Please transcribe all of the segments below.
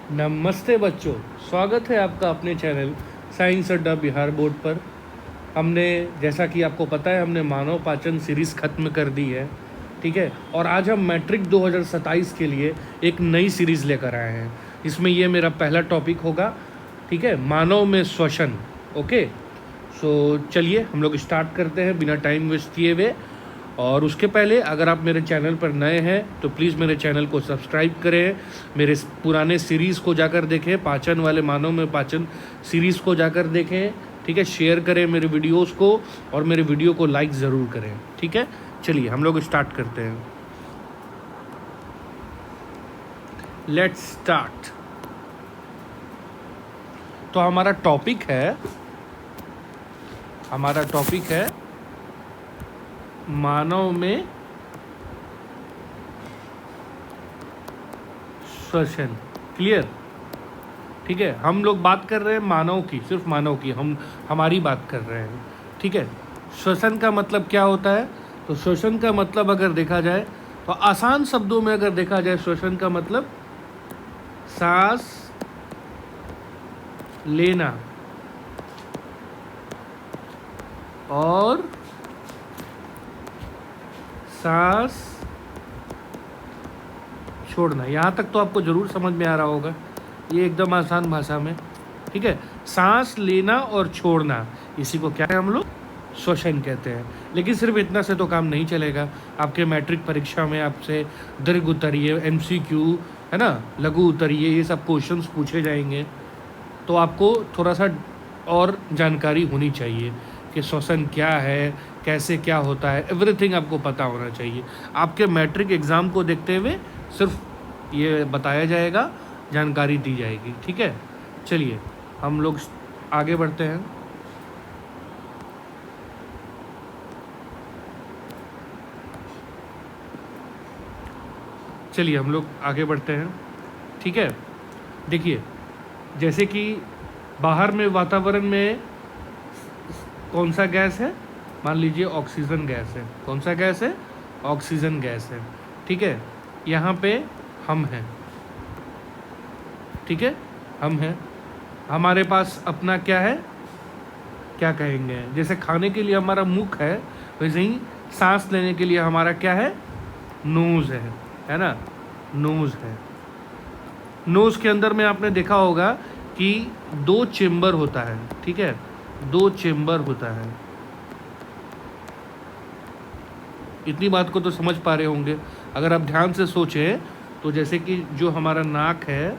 नमस्ते बच्चों, स्वागत है आपका अपने चैनल साइंस अड्डा बिहार बोर्ड पर। हमने जैसा कि आपको पता है हमने मानव पाचन सीरीज़ ख़त्म कर दी है, ठीक है। और आज हम मैट्रिक 2027 के लिए एक नई सीरीज़ लेकर आए हैं। इसमें ये मेरा पहला टॉपिक होगा, ठीक है, मानव में श्वसन। ओके, सो चलिए हम लोग स्टार्ट करते हैं बिना टाइम वेस्ट किए हुए। और उसके पहले अगर आप मेरे चैनल पर नए हैं तो प्लीज़ मेरे चैनल को सब्सक्राइब करें, मेरे पुराने सीरीज़ को जाकर देखें, पाचन वाले मानव में पाचन सीरीज़ को जाकर देखें, ठीक है। शेयर करें मेरे वीडियोस को और मेरे वीडियो को लाइक ज़रूर करें, ठीक है। चलिए हम लोग स्टार्ट करते हैं। Let's start. तो हमारा टॉपिक है मानव में श्वसन। क्लियर, ठीक है। हम लोग बात कर रहे हैं मानव की, सिर्फ मानव की, हमारी बात कर रहे हैं, ठीक है। श्वसन का मतलब क्या होता है? तो श्वसन का मतलब अगर देखा जाए तो आसान शब्दों में अगर देखा जाए, श्वसन का मतलब सांस लेना और सांस छोड़ना। यहाँ तक तो आपको ज़रूर समझ में आ रहा होगा, ये एकदम आसान भाषा में, ठीक है। सांस लेना और छोड़ना, इसी को क्या है हम लोग श्वसन कहते हैं। लेकिन सिर्फ इतना से तो काम नहीं चलेगा। आपके मैट्रिक परीक्षा में आपसे दीर्घ उत्तरीय, MCQ, है ना, लघु उत्तरीय, ये सब क्वेश्चंस पूछे जाएंगे। तो आपको थोड़ा सा और जानकारी होनी चाहिए कि श्वसन क्या है, कैसे क्या होता है, एवरीथिंग आपको पता होना चाहिए। आपके मैट्रिक एग्ज़ाम को देखते हुए सिर्फ ये बताया जाएगा, जानकारी दी जाएगी, ठीक है। चलिए हम लोग आगे बढ़ते हैं। चलिए हम लोग आगे बढ़ते हैं, ठीक है। देखिए, जैसे कि बाहर में वातावरण में कौन सा गैस है? मान लीजिए ऑक्सीजन गैस है। कौन सा गैस है? ऑक्सीजन गैस है, ठीक है। यहाँ पे हम हैं, ठीक है, हम हैं। हमारे पास अपना क्या है, क्या कहेंगे, जैसे खाने के लिए हमारा मुख है, वैसे ही सांस लेने के लिए हमारा क्या है, नोज़ है ना, नोज़ है। नोज़ के अंदर में आपने देखा होगा कि 2 चेम्बर होता है, ठीक है, 2 चेम्बर होता है। इतनी बात को तो समझ पा रहे होंगे। अगर आप ध्यान से सोचें तो जैसे कि जो हमारा नाक है,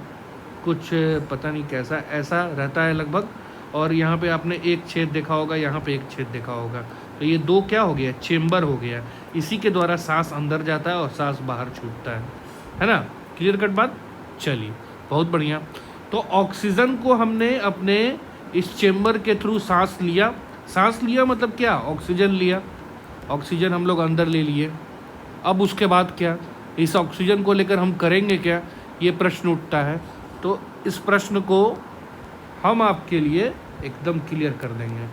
कुछ पता नहीं कैसा ऐसा रहता है लगभग, और यहाँ पे आपने एक छेद देखा होगा, यहाँ पे एक छेद देखा होगा। तो ये 2 क्या हो गया, चेम्बर हो गया। इसी के द्वारा सांस अंदर जाता है और सांस बाहर छूटता है ना। क्लियर कट बात। चलिए, बहुत बढ़िया। तो ऑक्सीजन को हमने अपने इस चेम्बर के थ्रू सांस लिया। सांस लिया मतलब क्या, ऑक्सीजन लिया, ऑक्सीजन हम लोग अंदर ले लिए। अब उसके बाद क्या, इस ऑक्सीजन को लेकर हम करेंगे क्या, ये प्रश्न उठता है। तो इस प्रश्न को हम आपके लिए एकदम क्लियर कर देंगे।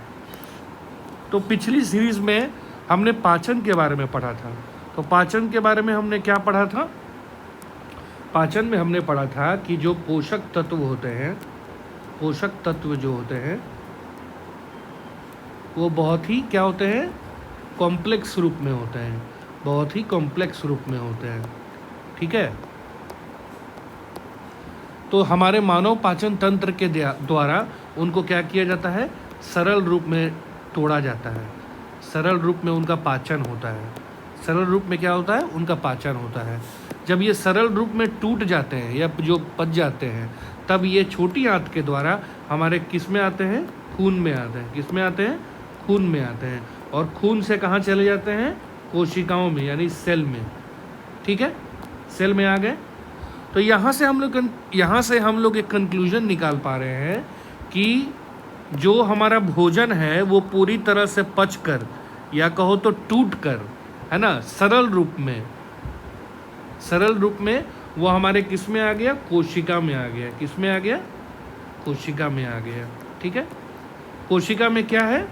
तो पिछली सीरीज़ में हमने पाचन के बारे में पढ़ा था। तो पाचन के बारे में हमने क्या पढ़ा था? पाचन में हमने पढ़ा था कि जो पोषक तत्व होते हैं, पोषक तत्व जो होते हैं वो बहुत ही क्या होते हैं, कॉम्प्लेक्स रूप में होते हैं, बहुत ही कॉम्प्लेक्स रूप में होते हैं, ठीक है। तो हमारे मानव पाचन तंत्र के द्वारा उनको क्या किया जाता है, सरल रूप में तोड़ा जाता है, सरल रूप में उनका पाचन होता है। सरल रूप में क्या होता है, उनका पाचन होता है। जब ये सरल रूप में टूट जाते हैं या जो पच जाते हैं, तब ये छोटी आंत के द्वारा हमारे किस में आते हैं, खून में आते हैं। किस में आते हैं, खून में आते हैं। और खून से कहाँ चले जाते हैं, कोशिकाओं में, यानी सेल में, ठीक है, सेल में आ गए। तो यहाँ से हम लोग एक कंक्लूजन निकाल पा रहे हैं कि जो हमारा भोजन है वो पूरी तरह से पच कर, या कहो तो टूट कर, है ना, सरल रूप में वो हमारे किस में आ गया, कोशिका में आ गया। किस में आ गया, कोशिका में आ गया, ठीक है। कोशिका में क्या है,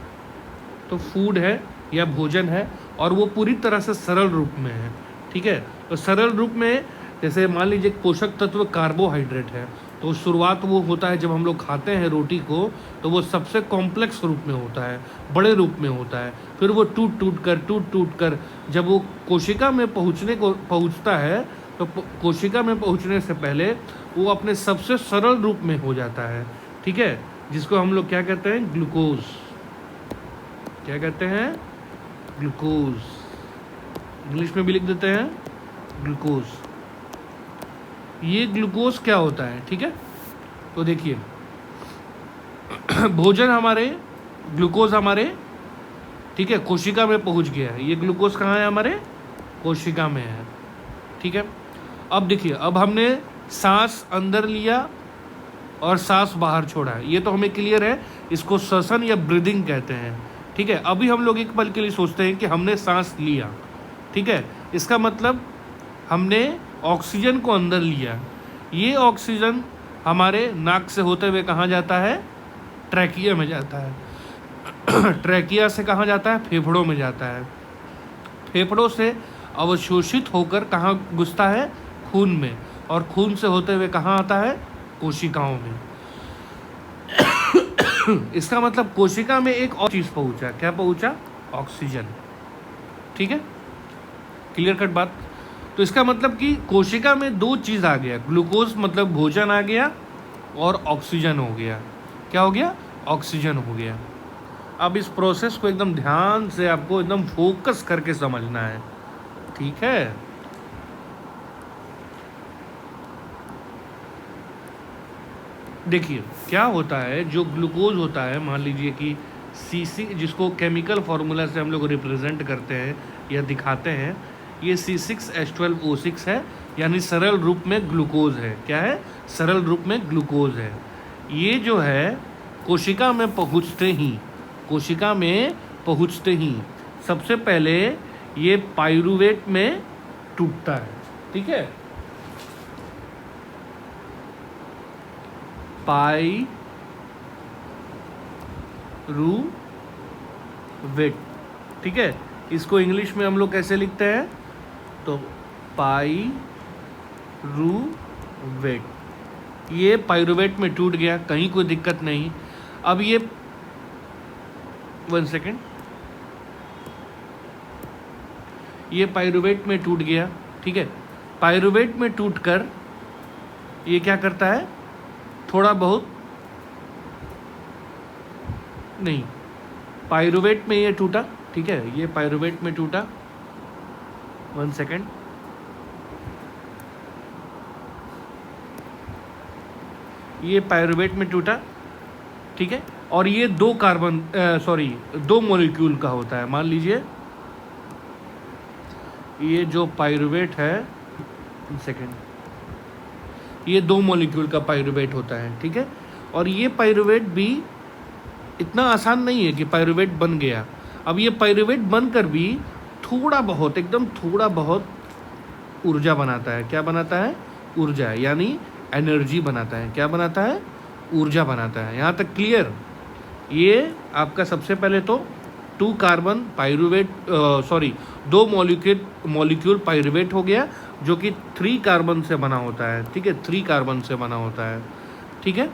तो फूड है या भोजन है, और वो पूरी तरह से सरल रूप में है, ठीक है। तो सरल रूप में जैसे मान लीजिए पोषक तत्व कार्बोहाइड्रेट है, तो शुरुआत वो होता है जब हम लोग खाते हैं रोटी को, तो वो सबसे कॉम्प्लेक्स रूप में होता है, बड़े रूप में होता है। फिर वो टूट टूट कर जब वो कोशिका में पहुंचता है, तो कोशिका में पहुंचने से पहले वो अपने सबसे सरल रूप में हो जाता है, ठीक है, जिसको हम लोग क्या कहते हैं, ग्लूकोज। क्या कहते हैं, ग्लूकोज। इंग्लिश में भी लिख देते हैं ग्लूकोज। ये ग्लूकोज क्या होता है, ठीक है। तो देखिए भोजन हमारे, ग्लूकोज हमारे, ठीक है, कोशिका में पहुंच गया है। ये ग्लूकोज कहाँ है, हमारे कोशिका में है, ठीक है। अब देखिए, अब हमने सांस अंदर लिया और सांस बाहर छोड़ा है, ये तो हमें क्लियर है, इसको श्वसन या ब्रीदिंग कहते हैं, ठीक है। अभी हम लोग एक पल के लिए सोचते हैं कि हमने सांस लिया, ठीक है, इसका मतलब हमने ऑक्सीजन को अंदर लिया। ये ऑक्सीजन हमारे नाक से होते हुए कहाँ जाता है, ट्रैकिया में जाता है। ट्रैकिया से कहाँ जाता है, फेफड़ों में जाता है। फेफड़ों से अवशोषित होकर कहाँ घुसता है, खून में, और खून से होते हुए कहाँ आता है, कोशिकाओं में। इसका मतलब कोशिका में एक और चीज़ पहुंचा, क्या पहुंचा, ऑक्सीजन, ठीक है, क्लियर कट बात। तो इसका मतलब कि कोशिका में दो चीज़ आ गया, ग्लूकोज मतलब भोजन आ गया, और ऑक्सीजन हो गया। क्या हो गया, ऑक्सीजन हो गया। अब इस प्रोसेस को एकदम ध्यान से आपको एकदम फोकस करके समझना है, ठीक है। देखिए क्या होता है, जो ग्लूकोज होता है, मान लीजिए कि सीसी, जिसको केमिकल फार्मूला से हम लोग रिप्रेजेंट करते हैं या दिखाते हैं, ये C6H12O6 है, यानी सरल रूप में ग्लूकोज है। क्या है, सरल रूप में ग्लूकोज है। ये जो है कोशिका में पहुँचते ही, कोशिका में पहुँचते ही सबसे पहले ये पाइरूवेट में टूटता है, ठीक है, पाइरूवेट, ठीक है। इसको इंग्लिश में हम लोग कैसे लिखते हैं, तो पाइरूवेट। ये पाइरूवेट में टूट गया, कहीं कोई दिक्कत नहीं। अब ये 1 सेकेंड, ये पाइरूवेट में टूट गया, ठीक है। पाइरूवेट में टूटकर ये क्या करता है, थोड़ा बहुत नहीं, पाइरूवेट में ये टूटा, ठीक है, ये पाइरूवेट में टूटा, 1 सेकेंड, ये पाइरूवेट में टूटा, ठीक है। और ये दो मॉलिक्यूल का होता है। मान लीजिए ये जो पाइरूवेट है, 1 सेकेंड, ये 2 मॉलिक्यूल का पाइरूवेट होता है, ठीक है। और ये पाइरूवेट भी इतना आसान नहीं है कि पाइरूवेट बन गया। अब ये पाइरूवेट बनकर भी थोड़ा बहुत, एकदम थोड़ा बहुत ऊर्जा बनाता है। क्या बनाता है, ऊर्जा, यानी एनर्जी बनाता है। क्या बनाता है, ऊर्जा बनाता है। यहाँ तक क्लियर। ये आपका सबसे पहले तो 2 कार्बन पाइरूवेट, 2 मॉलिक्यूल पाइरूवेट हो गया, जो कि 3 कार्बन से बना होता है, ठीक है, 3 कार्बन से बना होता है, ठीक है।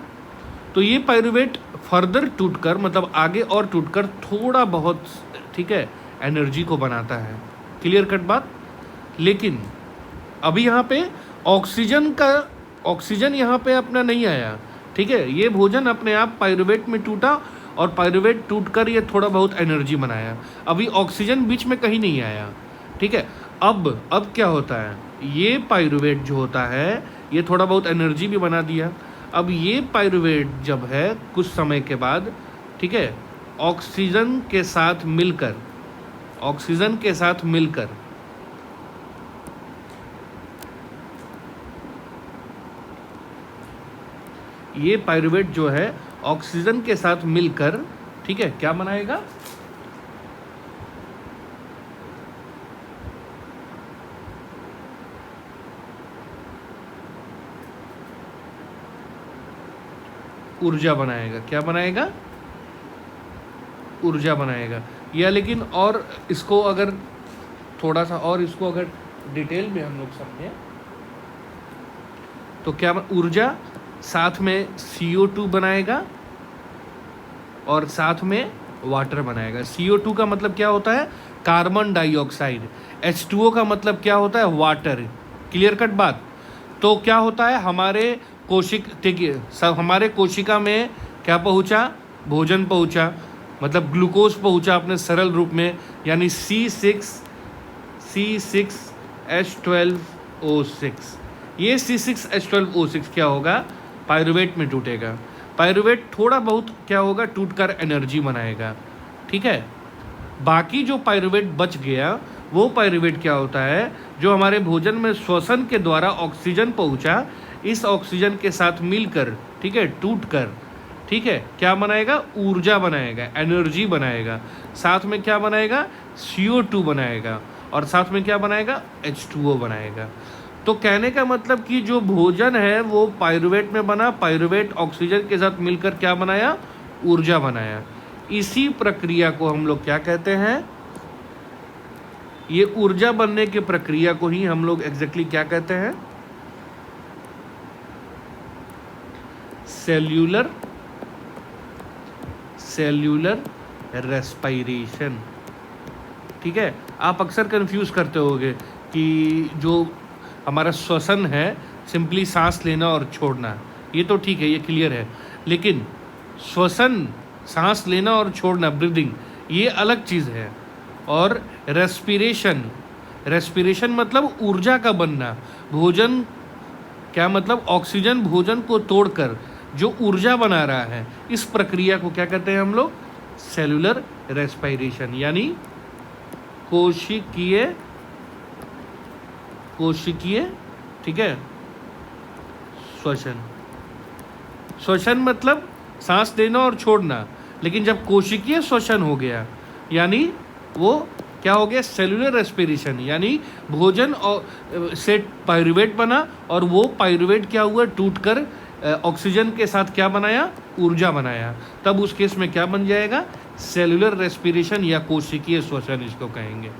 तो ये पाइरूवेट फर्दर टूटकर, मतलब आगे और टूटकर थोड़ा बहुत, ठीक है, एनर्जी को बनाता है। क्लियर कट बात। लेकिन अभी यहाँ पे ऑक्सीजन यहाँ पे अपना नहीं आया, ठीक है। ये भोजन अपने आप पाइरूवेट में टूटा, और पाइरूवेट टूटकर ये थोड़ा बहुत एनर्जी बनाया। अभी ऑक्सीजन बीच में कहीं नहीं आया, ठीक है। अब क्या होता है, ये पाइरूवेट जो होता है, ये थोड़ा बहुत एनर्जी भी बना दिया। अब ये पाइरूवेट जब है कुछ समय के बाद, ठीक है, ऑक्सीजन के साथ मिलकर ये पाइरूवेट जो है ऑक्सीजन के साथ मिलकर, ठीक है, क्या बनाएगा, ऊर्जा बनाएगा। क्या बनाएगा, ऊर्जा बनाएगा। या लेकिन और इसको अगर थोड़ा सा और इसको अगर डिटेल में हम लोग समझें, तो क्या ऊर्जा साथ में CO2 बनाएगा और साथ में वाटर बनाएगा। CO2 का मतलब क्या होता है? Carbon dioxide. H2O का मतलब क्या होता है? वाटर। क्लियर कट बात। तो क्या होता है हमारे हमारे कोशिका में क्या पहुंचा? भोजन पहुंचा, मतलब ग्लूकोज पहुंचा अपने सरल रूप में, यानी C6H12O6। ये C6H12O6 क्या होगा? पायरुवेट में टूटेगा। पायरुवेट थोड़ा बहुत क्या होगा? टूटकर एनर्जी बनाएगा। ठीक है। बाकी जो पायरुवेट बच गया वो पायरुवेट क्या होता है? जो हमारे भोजन में श्वसन के द्वारा ऑक्सीजन पहुंचा, इस ऑक्सीजन के साथ मिलकर, ठीक है, टूटकर, ठीक है, क्या बनाएगा? ऊर्जा बनाएगा, एनर्जी बनाएगा। साथ में क्या बनाएगा? CO2 बनाएगा और साथ में क्या बनाएगा? H2O बनाएगा। तो कहने का मतलब कि जो भोजन है वो पायरुवेट में बना, पायरुवेट ऑक्सीजन के साथ मिलकर क्या बनाया? ऊर्जा बनाया। इसी प्रक्रिया को हम लोग क्या कहते हैं? ये ऊर्जा बनने की प्रक्रिया को ही हम लोग एग्जैक्टली क्या कहते हैं? Cellular respiration. ठीक है। आप अक्सर कंफ्यूज करते होगे कि जो हमारा श्वसन है सिंपली सांस लेना और छोड़ना, ये तो ठीक है, ये क्लियर है, लेकिन श्वसन, सांस लेना और छोड़ना, ब्रीदिंग, ये अलग चीज़ है। और रेस्पिरेशन मतलब ऊर्जा का बनना। भोजन क्या मतलब? ऑक्सीजन भोजन को तोड़कर जो ऊर्जा बना रहा है, इस प्रक्रिया को क्या कहते हैं हम लोग? सेलुलर रेस्पिरेशन, यानी कोशिकीय, ठीक है, श्वसन मतलब सांस लेना और छोड़ना, लेकिन जब कोशिकीय श्वसन हो गया यानी वो क्या हो गया? सेलुलर रेस्पिरेशन, यानी भोजन और से पायरुवेट बना और वो पायरुवेट क्या हुआ? टूटकर ऑक्सीजन के साथ क्या बनाया? ऊर्जा बनाया। तब उस केस में क्या बन जाएगा? सेलुलर रेस्पिरेशन या कोशिकीय श्वसन इसको कहेंगे।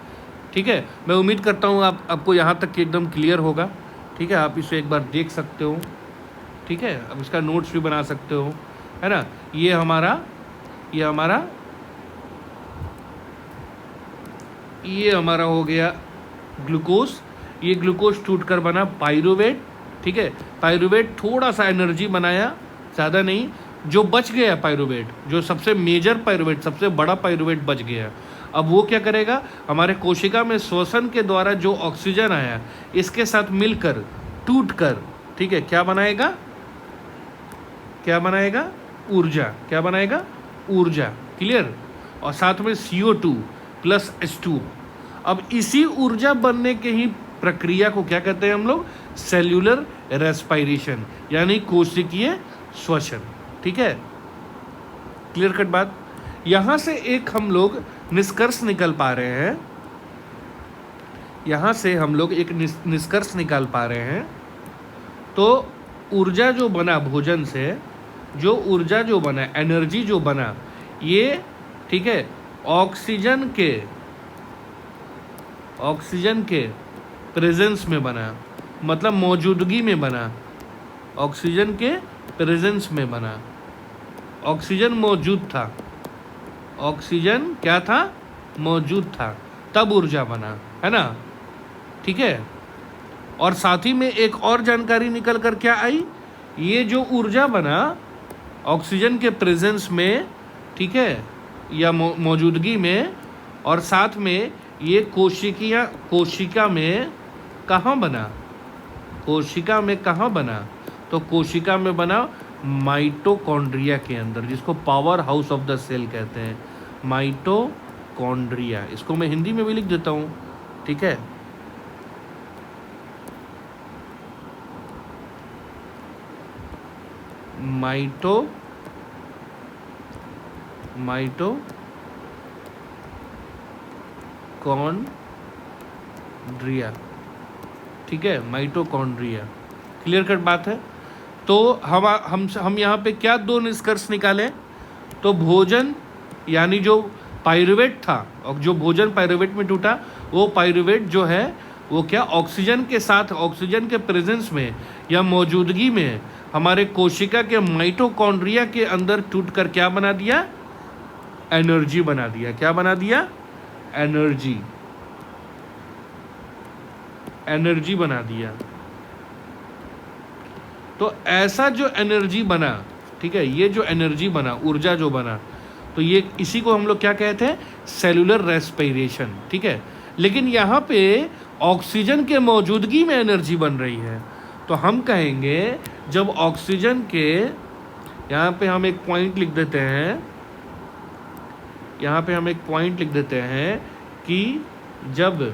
ठीक है। मैं उम्मीद करता हूँ आपको यहाँ तक एकदम क्लियर होगा। ठीक है। आप इसे एक बार देख सकते हो। ठीक है। अब इसका नोट्स भी बना सकते हो, है ना। ये हमारा हो गया ग्लूकोज। ये ग्लूकोज टूटकर बना पायरुवेट। ठीक है। पायरुवेट थोड़ा सा एनर्जी बनाया, ज़्यादा नहीं। जो बच गया पायरुवेट, जो सबसे मेजर पायरुवेट, सबसे बड़ा पायरुवेट बच गया, अब वो क्या करेगा? हमारे कोशिका में श्वसन के द्वारा जो ऑक्सीजन आया, इसके साथ मिलकर टूटकर, ठीक है, क्या बनाएगा? ऊर्जा। क्या बनाएगा? ऊर्जा। क्लियर। और साथ में CO2 प्लस H2। अब इसी ऊर्जा बनने के ही प्रक्रिया को क्या कहते हैं हम लोग? सेल्यूलर रेस्पिरेशन, यानी कोशिकीय श्वसन। ठीक है। क्लियर कट बात। यहाँ से एक हम लोग निष्कर्ष निकाल पा रहे हैं। तो ऊर्जा जो बना भोजन से, जो ऊर्जा जो बना, एनर्जी जो बना, ये, ठीक है, ऑक्सीजन के प्रेजेंस में बना, मतलब मौजूदगी में बना। ऑक्सीजन के प्रेजेंस में बना। ऑक्सीजन मौजूद था, ऑक्सीजन क्या था? मौजूद था, तब ऊर्जा बना, है ना। ठीक है। और साथ ही में एक और जानकारी निकल कर क्या आई? ये जो ऊर्जा बना ऑक्सीजन के प्रेजेंस में, ठीक है, या मौजूदगी में, और साथ में ये कोशिका में कहाँ बना? तो कोशिका में बना माइटोकॉन्ड्रिया के अंदर, जिसको power house of the cell कहते हैं। माइटोकॉन्ड्रिया, इसको मैं हिंदी में भी लिख देता हूँ। ठीक है। माइटोकॉन्ड्रिया, ठीक है, माइटोकॉन्ड्रिया। क्लियर कट बात है। तो हम यहाँ पे क्या दो निष्कर्ष निकालें? तो भोजन, यानी जो पायरुवेट था और जो भोजन पायरुवेट में टूटा, वो पायरुवेट जो है वो क्या? ऑक्सीजन के साथ, ऑक्सीजन के प्रेजेंस में या मौजूदगी में हमारे कोशिका के माइटोकॉन्ड्रिया के अंदर टूटकर क्या बना दिया? एनर्जी बना दिया। क्या बना दिया? एनर्जी। एनर्जी बना दिया। तो ऐसा जो एनर्जी बना, ठीक है, ये जो एनर्जी बना, ऊर्जा जो बना, तो ये इसी को हम लोग क्या कहते हैं? Cellular respiration. ठीक है, लेकिन यहाँ पे ऑक्सीजन के मौजूदगी में एनर्जी बन रही है, तो हम कहेंगे जब ऑक्सीजन के, यहाँ पे हम एक पॉइंट लिख देते हैं, यहाँ पे हम एक पॉइंट लिख देते हैं कि जब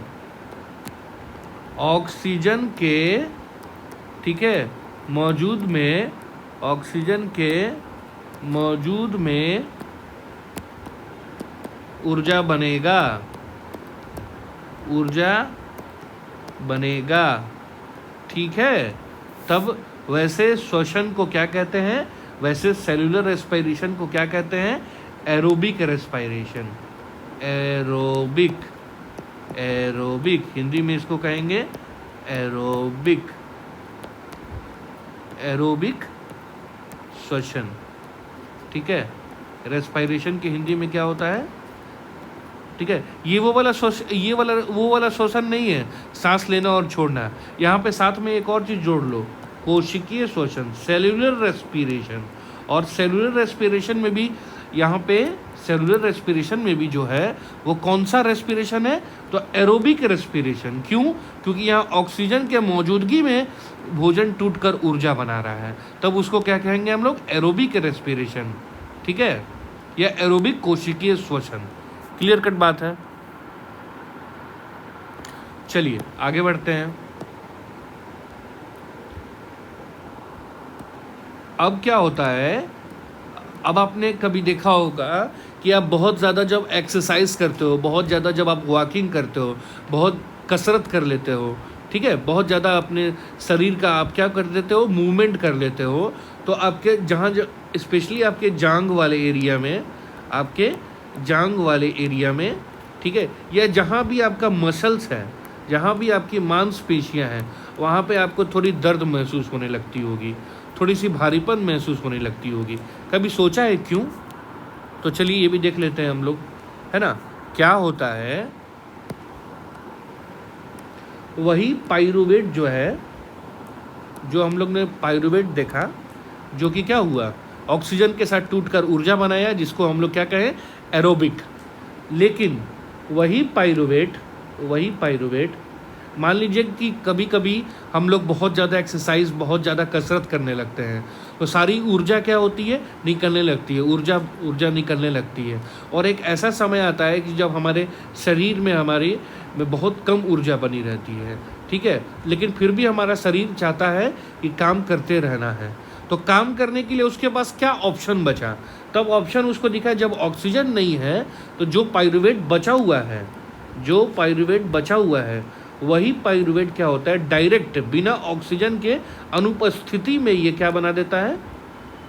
ऑक्सीजन के, ठीक है, मौजूद में, ऑक्सीजन के मौजूद में ऊर्जा बनेगा, ऊर्जा बनेगा, ठीक है, तब वैसे श्वसन को क्या कहते हैं? वैसे सेलुलर रेस्पिरेशन को क्या कहते हैं? Aerobic respiration. Aerobic, aerobic, Hindi में इसको कहेंगे एरोबिक, एरोबिक श्वसन। ठीक है, रेस्पिरेशन की हिंदी में क्या होता है? ठीक है, ये वो वाला श्वसन नहीं है, सांस लेना और छोड़ना। यहाँ पे साथ में एक और चीज़ जोड़ लो, कोशिकीय श्वसन, सेलुलर रेस्पिरेशन। और सेलुलर रेस्पिरेशन में भी, यहाँ पे सेलुलर रेस्पिरेशन में भी जो है वो कौन सा रेस्पिरेशन है? तो एरोबिक रेस्पिरेशन। क्यों? क्योंकि यहाँ ऑक्सीजन के मौजूदगी में भोजन टूटकर ऊर्जा बना रहा है, तब उसको क्या कहेंगे हम लोग? Aerobic respiration. ठीक है, या एरोबिक कोशिकीय श्वसन। क्लियर कट बात है? चलिए आगे बढ़ते हैं। अब क्या होता है, अब आपने कभी देखा होगा कि आप बहुत ज़्यादा जब एक्सरसाइज करते हो, बहुत ज़्यादा जब आप वॉकिंग करते हो, बहुत कसरत कर लेते हो, ठीक है, बहुत ज़्यादा अपने शरीर का आप क्या कर देते हो? मूवमेंट कर लेते हो, तो आपके जहाँ स्पेशली आपके जांग वाले एरिया में, आपके जांग वाले एरिया में, ठीक है, या जहाँ भी आपका मसल्स है, जहाँ भी आपकी मांसपेशियाँ हैं, वहाँ पे आपको थोड़ी दर्द महसूस होने लगती होगी, थोड़ी सी भारीपन महसूस होने लगती होगी। कभी सोचा है क्यों? तो चलिए ये भी देख लेते हैं हम लोग, है ना। क्या होता है, वही पाइरुवेट जो है, जो हम लोग ने पाइरुवेट देखा, जो कि क्या हुआ? ऑक्सीजन के साथ टूटकर ऊर्जा बनाया, जिसको हम लोग क्या कहें? एरोबिक। लेकिन वही पाइरुवेट मान लीजिए कि कभी कभी हम लोग बहुत ज़्यादा एक्सरसाइज, बहुत ज़्यादा कसरत करने लगते हैं, तो सारी ऊर्जा क्या होती है? निकलने लगती है, ऊर्जा निकलने लगती है। और एक ऐसा समय आता है कि जब हमारे शरीर में, हमारे में बहुत कम ऊर्जा बनी रहती है, ठीक है, लेकिन फिर भी हमारा शरीर चाहता है कि काम करते रहना है। तो काम करने के लिए उसके पास क्या ऑप्शन बचा? तब ऑप्शन उसको दिखा, जब ऑक्सीजन नहीं है तो जो पाइरुवेट बचा हुआ है, जो पाइरुवेट बचा हुआ है, वही पाइरुवेट क्या होता है? डायरेक्ट, बिना ऑक्सीजन के अनुपस्थिति में ये क्या बना देता है?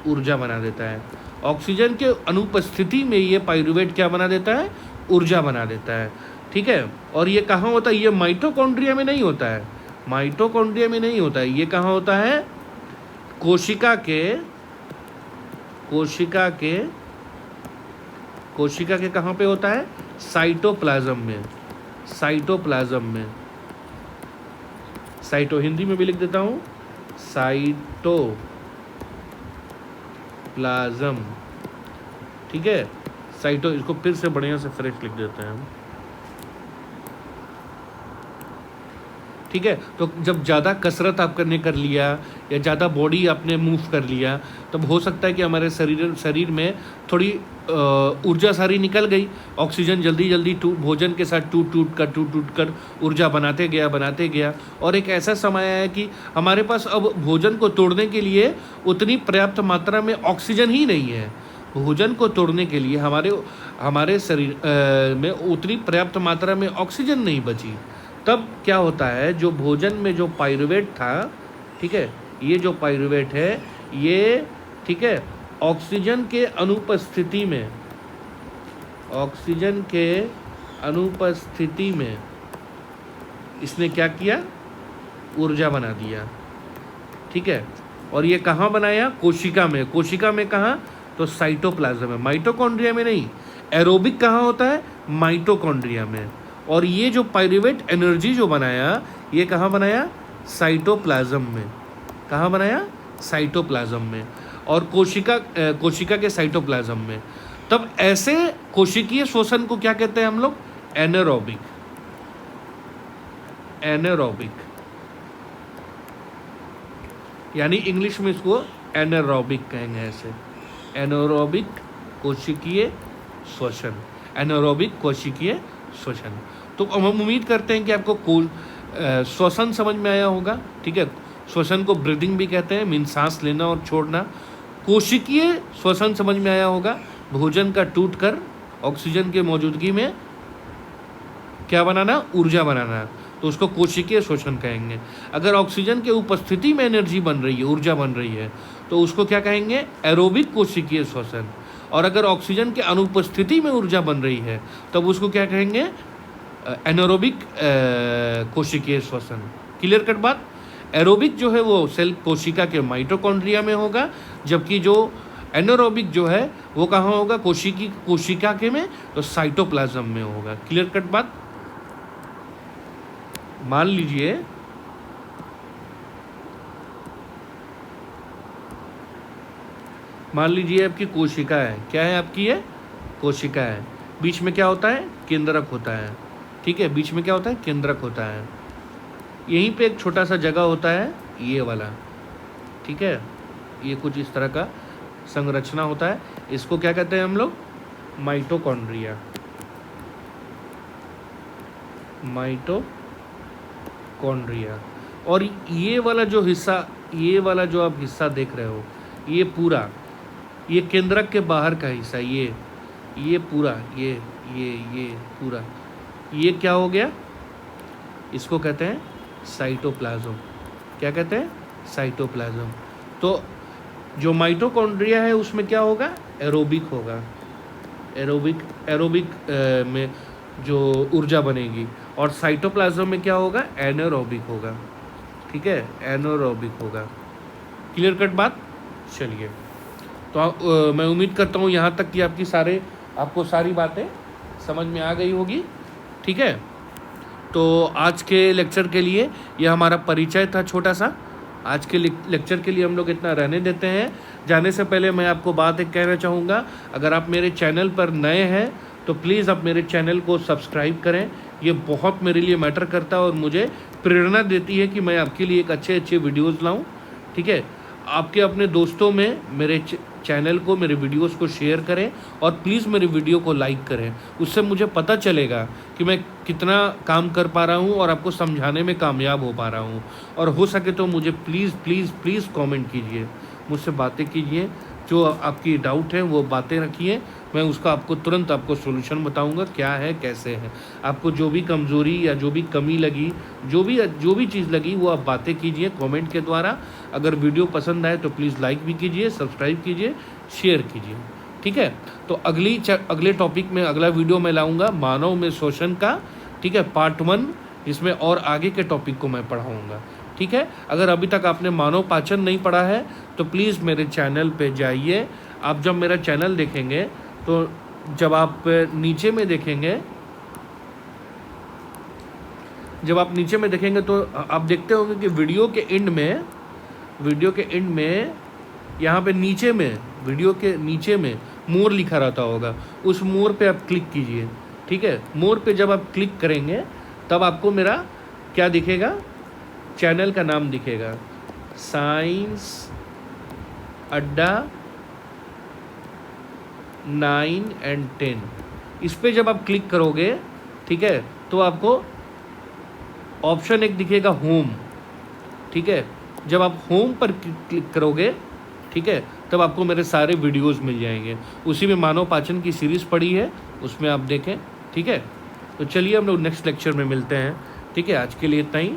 ऊर्जा बना देता है। ऑक्सीजन के अनुपस्थिति में ये पाइरुवेट क्या बना देता है? ऊर्जा बना देता है। ठीक है, और ये कहाँ होता है? ये माइटोकॉन्ड्रिया में नहीं होता है, माइटोकॉन्ड्रिया में नहीं होता है, ये कहाँ होता है? कोशिका के कहाँ पे होता है? साइटोप्लाज्म में, साइटोप्लाज्म में। साइटो हिंदी में भी लिख देता हूँ, साइटोप्लाज्म। ठीक है, साइटो, इसको फिर से बढ़िया से फ्रेश लिख देते हैं हम। ठीक है, तो जब ज़्यादा कसरत आप करने कर लिया, या ज़्यादा बॉडी आपने मूव कर लिया, तब हो सकता है कि हमारे शरीर में थोड़ी ऊर्जा सारी निकल गई। ऑक्सीजन जल्दी भोजन के साथ टूट कर ऊर्जा बनाते गया, और एक ऐसा समय आया कि हमारे पास अब भोजन को तोड़ने के लिए उतनी पर्याप्त मात्रा में ऑक्सीजन ही नहीं है। भोजन को तोड़ने के लिए हमारे शरीर में उतनी पर्याप्त मात्रा में ऑक्सीजन नहीं बची। तब क्या होता है, जो भोजन में जो पाइरुवेट था, ठीक है, ये जो पाइरुवेट है ये, ठीक है, ऑक्सीजन के अनुपस्थिति में इसने क्या किया? ऊर्जा बना दिया। ठीक है, और ये कहाँ बनाया? कोशिका में। कोशिका में कहाँ? तो साइटोप्लाज्म में, माइटोकॉन्ड्रिया में नहीं। एरोबिक कहाँ होता है? माइटोकॉन्ड्रिया में। और ये जो पाइरूवेट एनर्जी जो बनाया, ये कहाँ बनाया? साइटोप्लाज्म में। कहाँ बनाया? साइटोप्लाज्म में। और कोशिका के साइटोप्लाज्म में। तब ऐसे कोशिकीय श्वसन को क्या कहते हैं हम लोग? एनारोबिक। एनारोबिक यानी इंग्लिश में इसको एनारोबिक कहेंगे ऐसे। एनारोबिक कोशिकीय श्वसन। एनारोबिक कोशिकीय श्वसन। तो हम उम्मीद करते हैं कि आपको श्वसन समझ में आया होगा। ठीक है, श्वसन को ब्रीदिंग भी कहते हैं, मीन सांस लेना और छोड़ना। कोशिकीय श्वसन समझ में आया होगा, भोजन का टूटकर ऑक्सीजन के मौजूदगी में क्या बनाना? ऊर्जा बनाना, तो उसको कोशिकीय श्वसन कहेंगे। अगर ऑक्सीजन के उपस्थिति में एनर्जी बन रही है, ऊर्जा बन रही है, तो उसको क्या कहेंगे? एरोबिक कोशिकीय श्वसन। और अगर ऑक्सीजन के अनुपस्थिति में ऊर्जा बन रही है, तब उसको क्या कहेंगे? एनारोबिक कोशिकीय श्वसन। क्लियर कट बात? एरोबिक जो है वो सेल कोशिका के माइटोकॉन्ड्रिया में होगा, जबकि जो एनारोबिक जो है वो कहाँ होगा? कोशिका के में, तो साइटोप्लाज्म में होगा। क्लियर कट बात? मान लीजिए आपकी कोशिका है। क्या है आपकी? ये कोशिका है। बीच में क्या होता है? केंद्रक होता है। ठीक है, बीच में क्या होता है? केंद्रक होता है। यहीं पे एक छोटा सा जगह होता है, ये वाला। ठीक है, ये कुछ इस तरह का संरचना होता है। इसको क्या कहते हैं हम लोग? माइटोकॉन्ड्रिया। माइटोकॉन्ड्रिया। और ये वाला जो आप हिस्सा देख रहे हो, ये पूरा, ये केंद्रक के बाहर का हिस्सा, ये पूरा, ये पूरा, ये क्या हो गया? इसको कहते हैं साइटोप्लाज्म। क्या कहते हैं? साइटोप्लाज्म। तो जो माइटोकॉन्ड्रिया है उसमें क्या होगा? एरोबिक होगा। एरोबिक में जो ऊर्जा बनेगी। और साइटोप्लाज्म में क्या होगा? एनारोबिक होगा। ठीक है, एनारोबिक होगा। क्लियर कट बात? चलिए, तो मैं उम्मीद करता हूँ यहाँ तक कि आपको सारी बातें समझ में आ गई होगी। ठीक है, तो आज के लेक्चर के लिए यह हमारा परिचय था छोटा सा। आज के लेक्चर के लिए हम लोग इतना रहने देते हैं। जाने से पहले मैं आपको बात एक कहना चाहूँगा, अगर आप मेरे चैनल पर नए हैं तो प्लीज़ आप मेरे चैनल को सब्सक्राइब करें। ये बहुत मेरे लिए मैटर करता है और मुझे प्रेरणा देती है कि मैं आपके लिए एक अच्छे वीडियोज़ लाऊँ। ठीक है, आपके अपने दोस्तों में मेरे चैनल को, मेरे वीडियोस को शेयर करें और प्लीज़ मेरे वीडियो को लाइक करें। उससे मुझे पता चलेगा कि मैं कितना काम कर पा रहा हूँ और आपको समझाने में कामयाब हो पा रहा हूँ। और हो सके तो मुझे प्लीज़ कमेंट कीजिए, मुझसे बातें कीजिए। जो आपकी डाउट है वो बातें रखिए, मैं उसका आपको तुरंत सोल्यूशन बताऊंगा क्या है, कैसे है। आपको जो भी कमज़ोरी या जो भी कमी लगी, जो भी चीज़ लगी, वो आप बातें कीजिए कमेंट के द्वारा। अगर वीडियो पसंद आए तो प्लीज़ लाइक भी कीजिए, सब्सक्राइब कीजिए, शेयर कीजिए। ठीक है, तो अगले टॉपिक में अगला वीडियो मैं लाऊंगा मानव में शोषण का। ठीक है, पार्ट 1, जिसमें और आगे के टॉपिक को मैं पढ़ाऊँगा। ठीक है, अगर अभी तक आपने मानव पाचन नहीं पढ़ा है तो प्लीज़ मेरे चैनल पे जाइए। आप जब मेरा चैनल देखेंगे तो जब आप नीचे में देखेंगे तो आप देखते होंगे कि वीडियो के एंड में यहाँ पे नीचे में, वीडियो के नीचे में मोर लिखा रहता होगा। उस मोर पे आप क्लिक कीजिए। ठीक है, मोर पे जब आप क्लिक करेंगे तब आपको मेरा क्या दिखेगा? चैनल का नाम दिखेगा, साइंस अड्डा 9 और 10। इस पे जब आप क्लिक करोगे, ठीक है, तो आपको ऑप्शन एक दिखेगा होम। ठीक है, जब आप होम पर क्लिक करोगे, ठीक है, तब आपको मेरे सारे वीडियोस मिल जाएंगे। उसी में मानव पाचन की सीरीज़ पड़ी है, उसमें आप देखें। ठीक है, तो चलिए हम लोग नेक्स्ट लेक्चर में मिलते हैं। ठीक है, आज के लिए इतना ही।